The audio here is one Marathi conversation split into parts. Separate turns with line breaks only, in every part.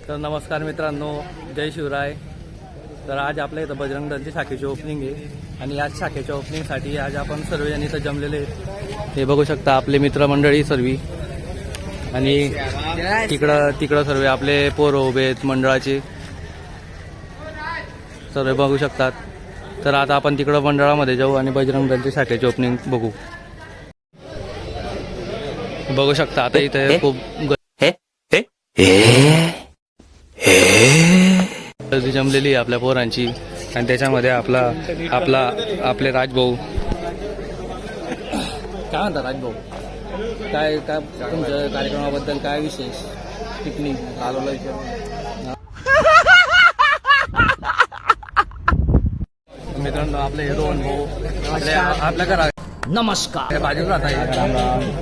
तर नमस्कार मित्रांनो, जय शिवराय. तर आज आपल्या इथं बजरंग दलची शाखेची ओपनिंग आहे आणि या शाखेच्या ओपनिंगसाठी आज आपण सर्वजण इथं जमलेले आहेत. हे बघू शकता आपले मित्रमंडळी सर्वी आणि तिकडं सर्व आपले पोरं उभे आहेत मंडळाचे सर्व बघू शकतात. तर आता आपण तिकडं मंडळामध्ये जाऊ आणि बजरंग दलची शाखेची ओपनिंग बघू. बघू शकता आता इथे खूप गर्दी जमलेली आहे आपल्या पोरांची आणि त्याच्यामध्ये आपले राजभाऊ. काय म्हणता राजभाऊ, काय काय तुमच्या कार्यक्रमाबद्दल काय विशेष? पिकनिक आलोला मित्रांनो, आपले हे दोन भाऊ आपल्या घरात नमस्कार बाजूला राहत आहे.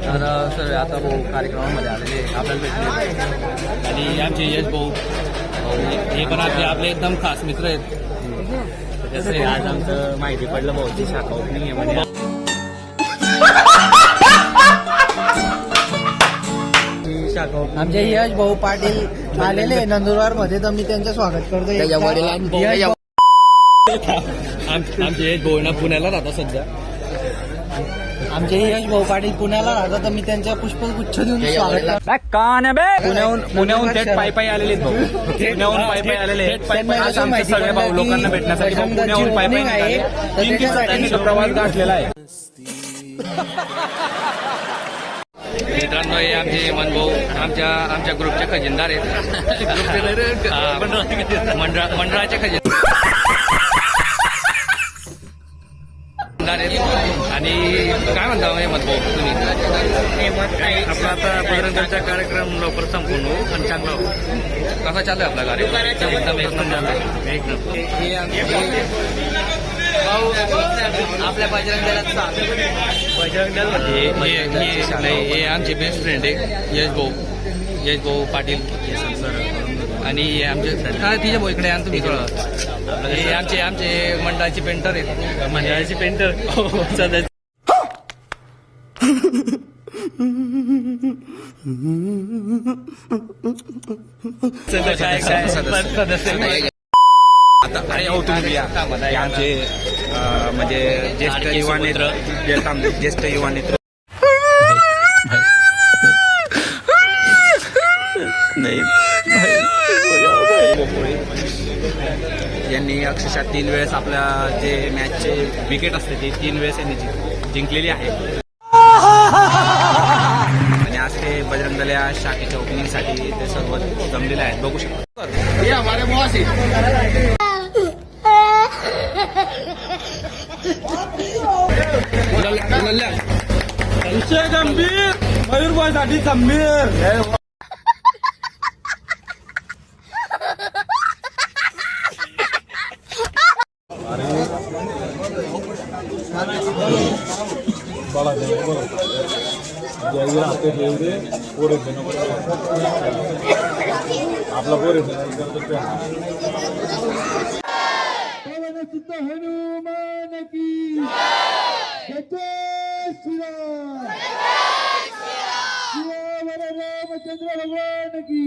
तर सर आता भाऊ कार्यक्रमामध्ये आलेले आपल्याला भेटले आणि आमचे यश भाऊ हे पण आपले एकदम खास मित्र आहेत. जसं आज आमचं माहिती पडलं भाऊची शाखा ओपनिंग आहे म्हणजे
आमचे यश भाऊ पाटील आलेले नंदुरबार मध्ये, तर मी त्यांचं स्वागत करतो.
आमचे यश भाऊ ना पुण्याला राहतात सध्या.
आमचे यश भाऊ पाटील पुण्याला राहतात, तर मी त्यांच्या पुष्पगुच्छ देऊन स्वागत करतो.
पुण्याहून थेट पायी आलेले भाऊ. पुण्याहून पायी आलेले सगळे भाऊ लोकांना भेटण्यासाठी पुण्याहून पायी आहे. त्यांनी तो प्रवास गाठलेला आहे. मित्रांनो, हे आमचे मनभाऊ आमच्या ग्रुपचे खजिनदार आहेत. मंडळाचे खजिनदार आणि काय म्हणता हेमंत भाऊ तुम्ही? आपला आता बजरंगचा कार्यक्रम लवकर संपूर्ण होऊ पण चांगला हो. कसा चालू आहे आपला कार्यक्रम?
आपल्या बजरंग
हे आमचे बेस्ट फ्रेंड आहे यश भाऊ पाटील आणि आमचे तिच्या भाऊ इकडे आणि तुम्ही थोडं हे आमचे मंडळाचे पेंटर आहेत. मंडळाचे पेंटर
आता अरे हो तुम्ही आमचे म्हणजे ज्येष्ठ युवा नेत्र यांनी अक्षरशः 3 वेळेस आपल्या जे मॅचचे विकेट असते ते 3 वेळेस यांनी जिंकलेली आहे आणि आज ते बजरंग दल या शाखेच्या ओपनिंगसाठी ते सर्व जमलेले आहेत. बघू शकता
गंभीर मयूरभाईसाठी गंभीर. आपला पोर हनुमान की रामचंद्र भगवान की